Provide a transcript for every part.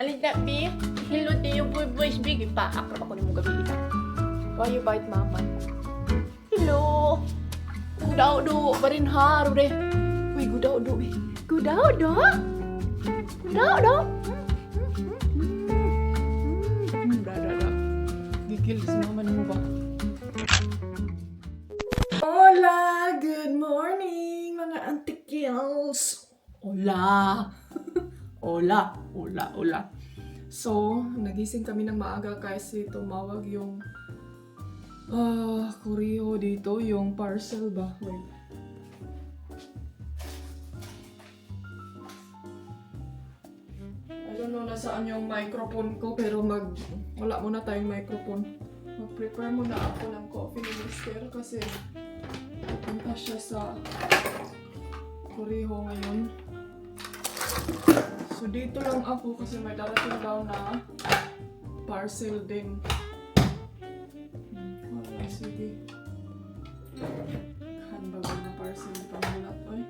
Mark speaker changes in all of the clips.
Speaker 1: Alin na, B? Hello to you, boy, boys, big. Ipaak na ako ni mo gabi. Why you bite, mama? Hello. Gudaudo, barin haru deh. Wih, gudaudo, B. Gudaudo? Gudaudo? Dah. Gigil si mama ni mo ba? Hola! Good morning, mga antikils! Hola! Hola! So, nagising kami ng maaga kasi tumawag yung kuryo dito, yung parcel ba? Wait. I don't know nasaan yung microphone ko pero wala muna tayong microphone. Mag-prepare muna ako ng coffee ni Mister kasi pupunta siya sa Kuriho ngayon. So dito lang ako kasi may darating daw na parcel din. Sige. Handbag na parcel pa mulat. Oy.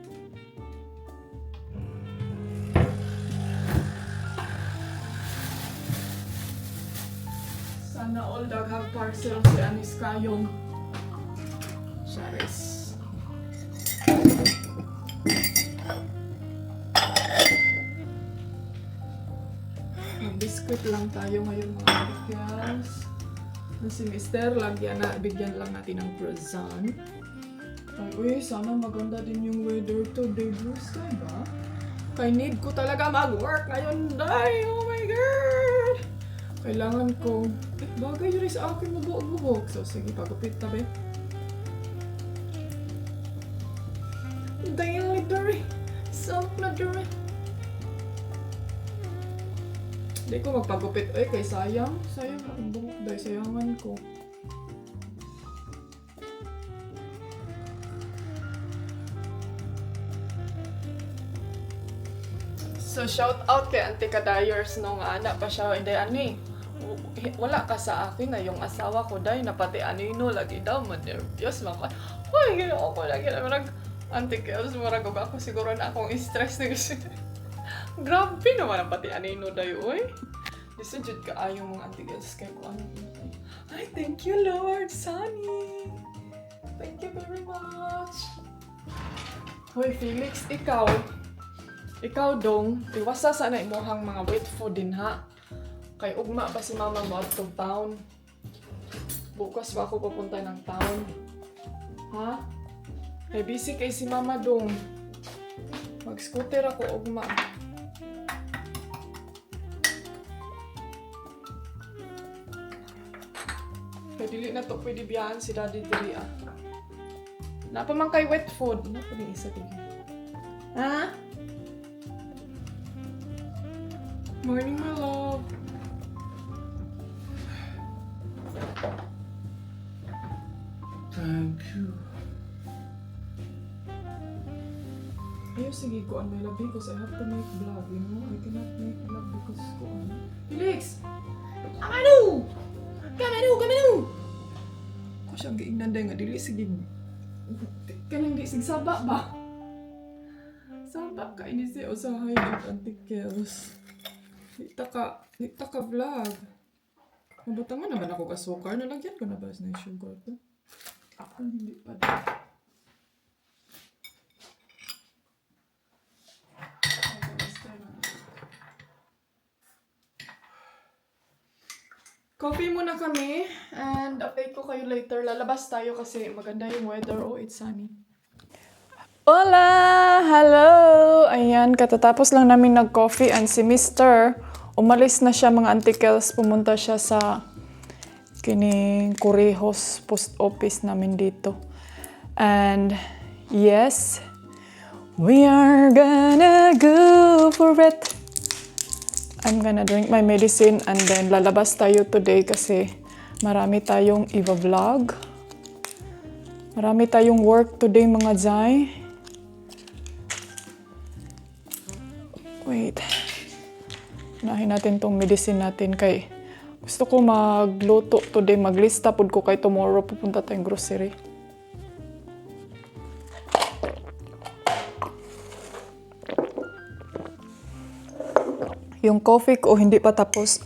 Speaker 1: Sana all daghang parcel si Anis Kayong. Charis. Biscuit lang tayo ngayon mga kikyas. Si Mister, bigyan lang natin ng croissant. Ay, uy, sana maganda din yung weather today. Blue sky ba? Kaya need ko talaga mag-work ngayon, day! Oh my God! Kailangan ko, bagay yun sa akin mabuog-buhok. So, sige, pagupit tabi. Daily duri. Self-na-duri. Hindi ko magpagupit. Ay, kay sayang. Sayang akong buhok. Dahil sayangan ko. So, shout out kay Auntie Kadayers nung anak pa siya. Hindi, ani. Wala ka sa akin na yung asawa ko dahil na pati anino lagi daw ma-nervyos lang ko. Uy, gano'n ako lagi na Auntie Kels, marag ako siguro na akong stress na gusto. Grabe naman ang pati anino dahil, uy. Disujud ka ayong mga Auntie Kels kaya ko ano. Ay, thank you Lord, Sunny. Thank you very much. Hoy, Felix, ikaw dong, iwasa sana imuhang mga wet food din ha. Kay ugma pa si mama mo at town. Bukas ba ako pupunta ng town? Ha? Kay busy kay si mama dong. Mag-scooter ako ugma. Kay dili na to pwede biyahan si Daddy diri ah. Napa man kay wet food. Napa ni isa tigil. Ha? Morning, my love. Thank you. Ayaw, sige ko may love because I have to make vlog, you know? I cannot make vlog because ko Felix! Kamanu! Ko siyang giingnan dahil nga dili sige. Kanang di sig saba ba? Saba ka inisi usahay at Auntie Kels. Dita ka vlog. Mabutangan naman ako kasukar. Nalagyan ko na ba na yung sugar ko? Ako hindi pa din. Coffee muna kami. And update ko kayo later. Lalabas tayo kasi maganda yung weather. Oh, it's sunny. Hola! Hello! Ayan, katatapos lang namin nag-coffee and si Mr. Umalis na siya mga Auntie Kels. Pumunta siya sa kining Correjos post office namin dito. And yes, we are gonna go for it. I'm gonna drink my medicine and then lalabas tayo today kasi marami tayong i-vlog. Marami tayong work today mga Zay. Wait. Unahin natin tong medicine natin kay gusto ko magluto today, maglista pud ko kay tomorrow pupunta tayong grocery. Yung coffee ko hindi pa tapos.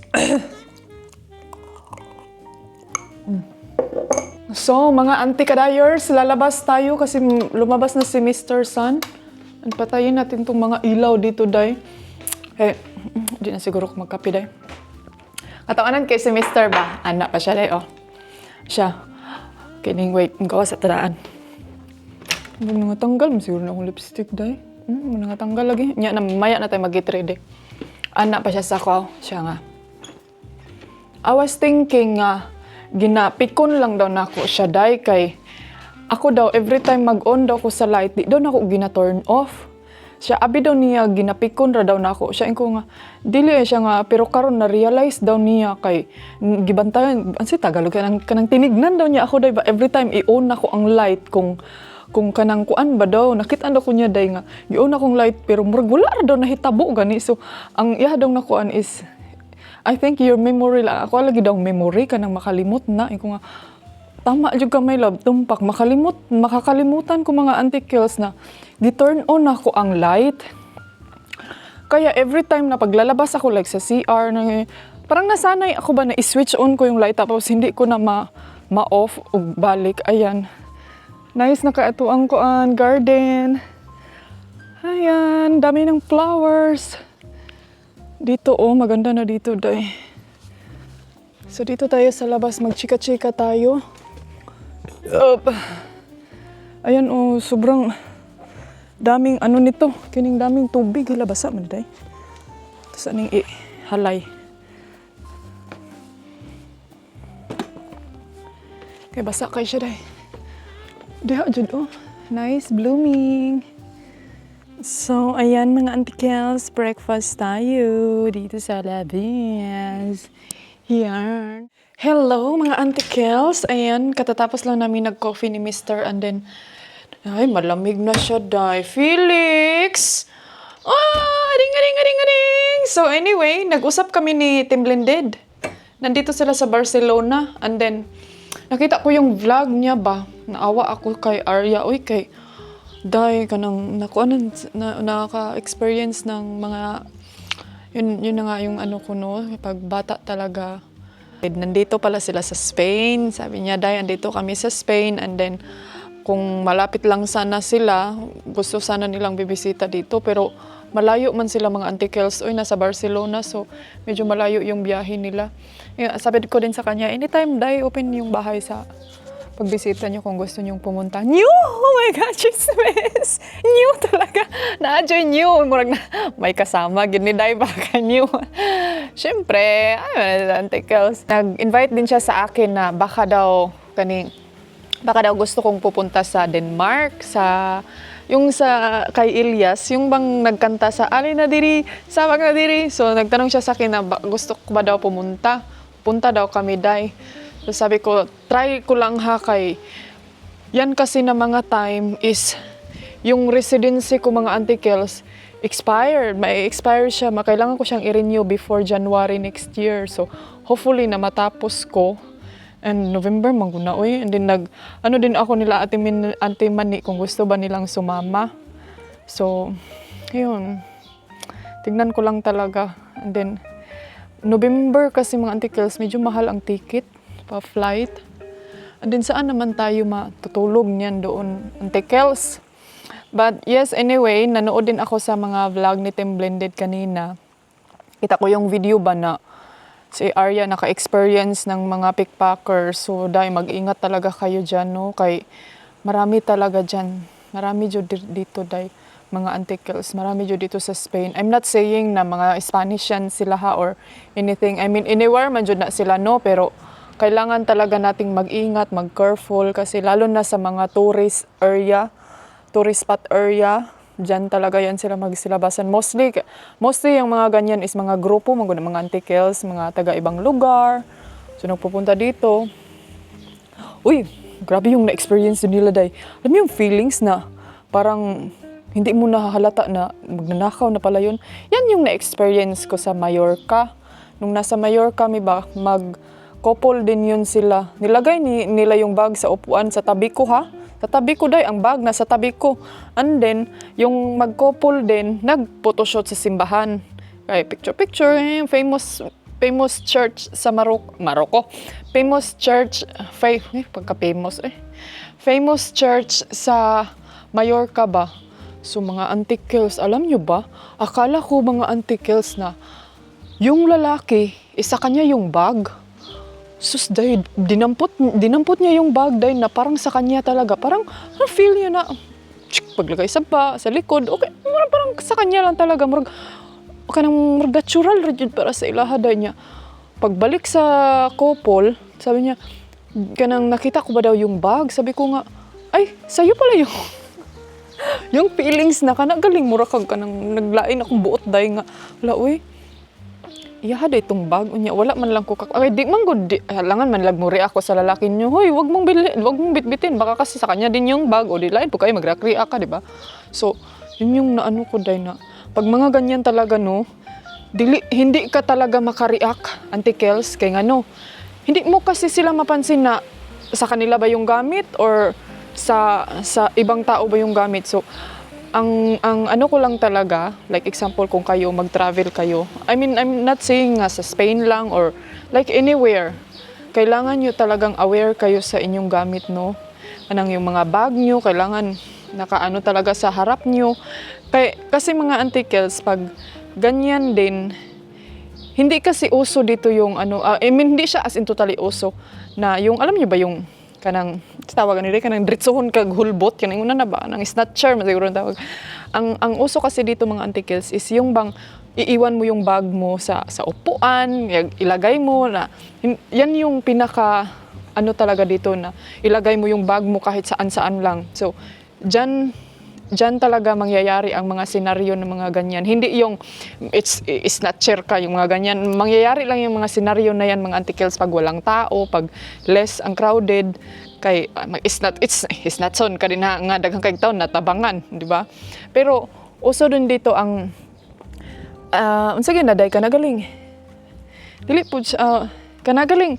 Speaker 1: So, mga anti-kadayers, lalabas tayo kasi lumabas na si Mr. Sun. Patayin natin itong mga ilaw dito, day. Eh, hindi na siguro ko magkape, day. Katawanan kay si Mr. ba? Anak pa siya, day, oh. Siya. Kining wait, ang gawa sa tadaan. Mga tanggal, siguro na akong lipstick, day. Mga tanggal lagi. Nya na, maya na tayo mag-get-ready. Anak pa siya sa ko. Siya nga. I was thinking ginapikon lang daw nako siya day kay ako daw every time mag-on daw ko sa light di daw nako gina-turn off. Siya abi daw niya ginapikon ra daw nako. Siya inko nga dili siya nga pero karon na realize daw niya kay gibantayan ansi Tagalog kanang tinignan daw niya ako day ba every time i-on nako ang light kung kanang kuan ba daw nakita daw ko niya day nga gi-on akong light pero murag wala ra daw nahitabo gani so ang iya daw na kuan is I think your memory lang. Ako lagi daw memory ka nang makalimot na. Iko nga, tama jud ka may love, tumpak. Makakalimutan ko mga anti-kills na di-turn on ako ang light. Kaya every time na paglalabas ako like sa CR, parang nasanay ako ba na i-switch on ko yung light tapos hindi ko na ma-off o balik. Ayan. Nice na kaatuan ko ang garden. Ayan, dami ng flowers. Dito, maganda na dito, day. So, dito tayo sa labas. Magchika-chika tayo. Ayan, sobrang daming ano nito. Kining daming tubig. Basa man, day. Tapos, aning halay. Kaya basa kayo siya, day. Diha, jud, nice, blooming. So, ayan mga antikels, breakfast tayo dito sa labas. Here. Hello mga antikels. Ayan, katatapos lang namin nag-coffee ni Mr. And then, ay, malamig na siya, day. Felix! Ring. So anyway, nag-usap kami ni Team Blended. Nandito sila sa Barcelona. And then, nakita ko yung vlog niya ba. Naawa ako kay Arya. Uy, kay day kanang naka-experience ng mga yun na nga yung ano ko no pag bata talaga. Nandito pala sila sa Spain. Sabi niya, day, andito kami sa Spain and then kung malapit lang sana sila, gusto sana nilang bibisita dito pero malayo man sila mga antikels. Uy, nasa Barcelona so medyo malayo yung biyahe nila. Sabi ko din sa kanya, anytime, day, open yung bahay sa pagbisita niyo kung gusto niyong pumunta. New! Oh my God, chismis! New talaga! Na-adjoy new! Murag na, may kasama, giniday baka new. Siyempre, antikels. Nag-invite din siya sa akin na baka daw gusto kong pupunta sa Denmark, yung sa kay Ilyas, yung bang nagkanta sa Ali na diri, sabag na diri. So nagtanong siya sa akin na gusto ko ba daw pumunta. Punta daw kami, day. So sabi ko, try ko lang ha kay yan kasi na mga time is yung residency ko mga antikels expired. May expire siya. Kailangan ko siyang i-renew before January next year. So hopefully na matapos ko. And November manguna uy. And then din ako nila Ate Mani kung gusto ba nilang sumama. So yun. Tignan ko lang talaga. And then November kasi mga antikels medyo mahal ang ticket pa-flight. And then saan naman tayo matutulog niyan doon, antikels. But yes, anyway, nanood din ako sa mga vlog ni Team Blended kanina. Kita ko yung video ba na si Arya naka-experience ng mga pickpackers. So, dahil mag-ingat talaga kayo dyan, no? Kay marami talaga dyan. Marami dyan dito, dahil mga antikels. Marami dyan dito sa Spain. I'm not saying na mga Spanish yan sila ha or anything. I mean, anywhere man dyan na sila, no? Pero kailangan talaga nating mag-ingat, mag-careful kasi lalo na sa mga tourist spot area, dyan talaga yan sila magsilabasan. Mostly yung mga ganyan is mga grupo, mga antikels, mga taga-ibang lugar. So nagpupunta dito. Uy, grabe yung na-experience nila, day. Alam mo yung feelings na parang hindi mo nahahalata na magnanakaw na pala yun. Yan yung na-experience ko sa Mallorca. Nung nasa Mallorca, couple din yun sila. Nilagay nila yung bag sa upuan sa tabi ko ha. Sa tabi ko, day, ang bag na sa tabi ko. And then, yung mag-couple din, nag-photoshoot sa simbahan. Kay picture famous church sa Morocco. Famous church famous church sa Mallorca ba. So mga antikels, alam nyo ba? Akala ko mga antikels na yung lalaki, isa kanya yung bag. Sus, dahil dinampot niya yung bag dahil na parang sa kanya talaga. Parang feel niya na paglagay sa likod, okay, parang sa kanya lang talaga. Kanang natural rigid para sa ilaha dahil niya. Pagbalik sa couple, sabi niya, kanang nakita ko ba daw yung bag? Sabi ko nga, ay, sa'yo pala yung yung feelings na galing mura kag kanang naglain akong buot dahil nga, wala, uy, iyaha da itong bag. Wala man lang ko okay, di man good, halangan man lag mo react ko sa lalaki niyo, hoy, wag mong bitbitin, baka kasi sa kanya din yung bag, o di lain po kayo mag-react ka, di ba? So, yun yung naano ko dahil na, pag mga ganyan talaga, no, hindi ka talaga makareact, antikels, kay nga, no, hindi mo kasi sila mapansin na sa kanila ba yung gamit or sa ibang tao ba yung gamit. So, ang ano ko lang talaga, like example, kung kayo mag-travel kayo, I mean, I'm not saying sa Spain lang or like anywhere, kailangan nyo talagang aware kayo sa inyong gamit, no? Anong yung mga bag nyo, kailangan nakaano talaga sa harap nyo. Kasi mga antikels, pag ganyan din, hindi kasi uso dito yung ano, I mean, hindi siya as in totally uso na yung, alam nyo ba yung kanang tawagan nila kanang dritsohon kag hulbot kanang una na ba nang snatcher masiguro tawag. Ang uso kasi dito mga antikels is yung bang iiwan mo yung bag mo sa upuan, ilagay mo na yan yung pinaka ano talaga dito na ilagay mo yung bag mo kahit saan lang. So Diyan talaga mangyayari ang mga senaryo ng mga ganyan. Hindi yung it's snatcher ka, yung mga ganyan. Mangyayari lang yung mga senaryo na yan, mga antikels, pag walang tao, pag less ang crowded, kay it's not son ka din nga daghang kay taon natabangan, di ba? Pero uso din dito ang unsa gyud naday ka nagaling. Dili pud kanagaling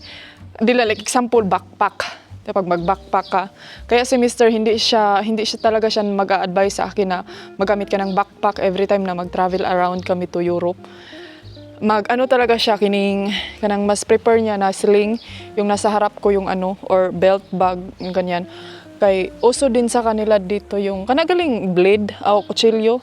Speaker 1: dila like example backpack. Pag mag-backpack ka. Kaya si Mr. hindi siya talaga siya mag-a-advise sa akin na magamit ka ng backpack every time na mag-travel around kami to Europe. Ano talaga siya kanang mas prepare niya na sling, yung nasa harap ko yung ano or belt bag yung ganyan. Kay uso din sa kanila dito yung kanagaling blade o kutsilyo,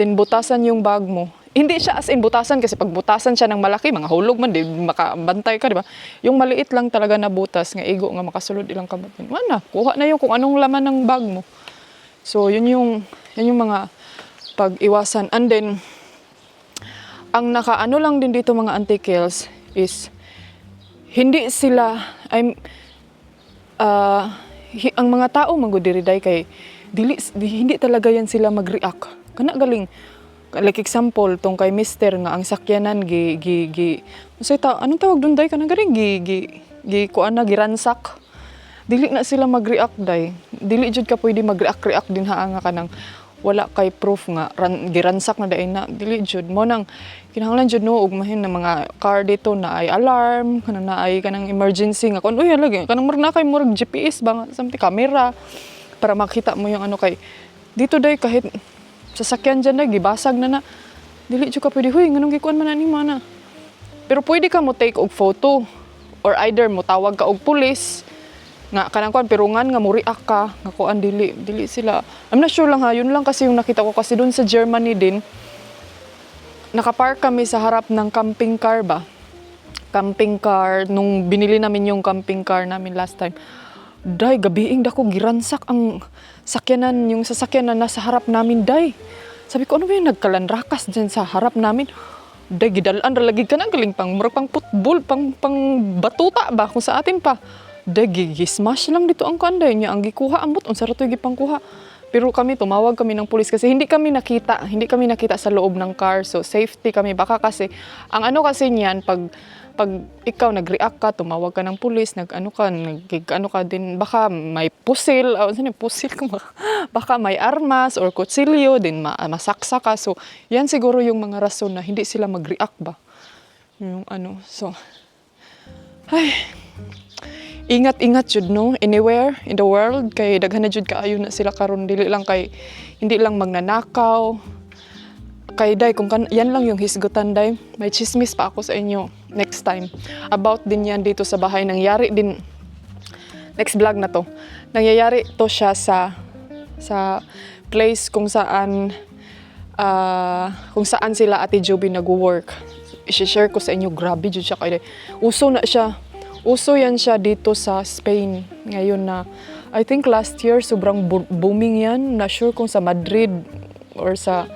Speaker 1: then butasan yung bag mo. Hindi siya as in butasan kasi pag butasan siya ng malaki, mga hulog man, di makabantay ka, di ba? Yung maliit lang talaga na butas, nga igo nga makasulod ilang kamot. Wala, kuha na yung kung anong laman ng bag mo. So, yun yung mga pag-iwasan. And then, ang nakaano lang din dito mga antikels is, hindi sila, ang mga tao magudiriday kay, hindi talaga yan sila mag-react. Kana galing, like example tong kay Mister nga ang sakyanan anong tawag doon day kanang galing kuan na giransak, dili na sila mag-react day, dili jud ka pwede mag-react din nga kanang wala kay proof nga giransak na day na, dili jud mo nang kinahanglan jud no ugmahin ng mga car dito na ay alarm kanang naay kanang emergency nga kun uy lagi kanang murag na kay murag GPS ba something camera para makita mo yung ano kay dito day kahit sasakyan dyan na, gibasag na dili jud ka pwede, huy, nganong gikuan man ni mana. Pero pwede ka mo take og photo or either mo tawag ka og pulis nga kanang kuan pirungan nga mo react ka nga kuan dili sila. I'm not sure lang ha, yun lang kasi yung nakita ko kasi doon sa Germany din nakapark kami sa harap ng camping car ba. Camping car nung binili namin yung camping car namin last time. Day, gabiing dako giransak ang sakyanan, yung sasakyan na nasa harap namin, day. Sabi ko, ano ba yung nagkalanrakas dyan sa harap namin? Day, gidalaan lagi ka na, galing pang football, pang batuta ba, kung sa atin pa. Day, gismash lang dito ang kanday niya, ang gikuha, ambot, ang sarap ito gipangkuha. Pero tumawag kami ng pulis kasi hindi kami nakita sa loob ng car, so safety kami. Baka kasi, ang ano kasi niyan, pag ikaw nag-react ka, tumawag ka ng pulis, nag-ano ka din, baka may pusil, baka may armas or kutsilyo, din masaksa ka. So, yan siguro yung mga rason na hindi sila mag-react ba. Yung ano, so, ay, ingat jud no, anywhere in the world, kay daghan na jud kaayo na sila karon, hindi lang magnanakaw, Kay Day, kung yan lang yung hisgutan, Day, may chismis pa ako sa inyo next time. About din yan dito sa bahay. Nangyari din, next vlog na to. Nangyayari to siya sa place kung saan sila Ate Joby nag-work. I-share ko sa inyo, grabe dyan siya kay Day. Uso na siya. Uso yan siya dito sa Spain. Ngayon na, I think last year, sobrang booming yan. Not sure kung sa Madrid or sa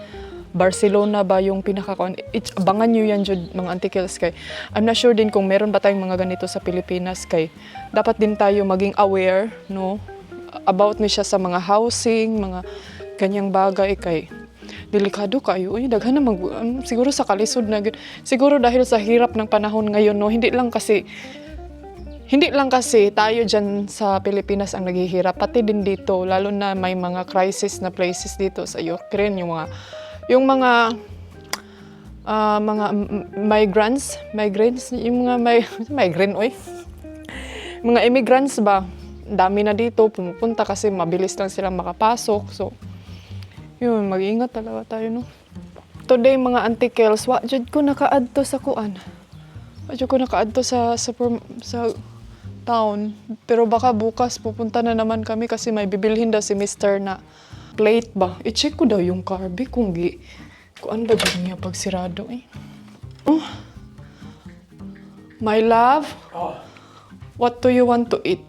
Speaker 1: Barcelona ba yung pinakakuan. Abangan nyo yan dyan, mga antikils kay. I'm not sure din kung meron ba tayong mga ganito sa Pilipinas kay. Dapat din tayo maging aware, no? About ni siya sa mga housing, mga ganyang bagay kay. Delikado kayo. Uy, daghan na siguro sa kalisod na. Siguro dahil sa hirap ng panahon ngayon, no? Hindi lang kasi tayo dyan sa Pilipinas ang naghihirap, pati din dito, lalo na may mga crisis na places dito sa Ukraine, yung mga migrants, yung mga migrant, mga immigrants ba, dami na dito, pumupunta kasi mabilis lang silang makapasok, so, yun, mag-iingat talaga tayo, no? Today, mga antikels, wajud ko nakaadto sa kuan. Wajud ko nakaadto sa town. Pero baka bukas pupunta na naman kami kasi may bibilhin daw si Mr. na plate ba. I-check ko daw yung carby kung kuan ba dyan niya pagsirado eh. Oh. My love, what do you want to eat?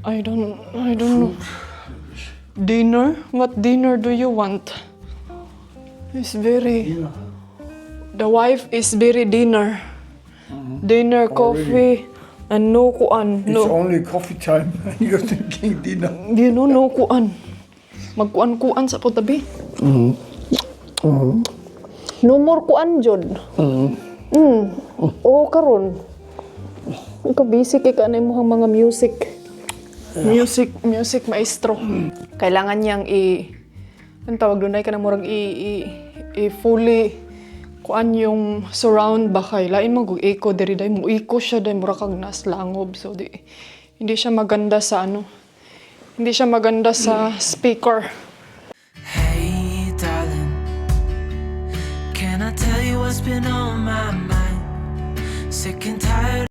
Speaker 1: I don't know. Dinner? What dinner do you want? It's very... The wife is very dinner. Dinner, coffee, and no kuan.
Speaker 2: It's only coffee time. You're thinking dinner.
Speaker 1: You know, no kuan. Magkuan-kuan sa potabi. No more kuan, Jod. Oo, karon. Ikaw busy kay kanay mo ang mga music. Music maestro. Kailangan niyang ang tawag doon ay ka na murag fully kuan yung surround ba kay lain mo gug echo diri day mo echo siya day mura kag nas langob so hindi siya maganda sa speaker.
Speaker 3: Hey darling, can I tell you what's been on my mind? Sick and tired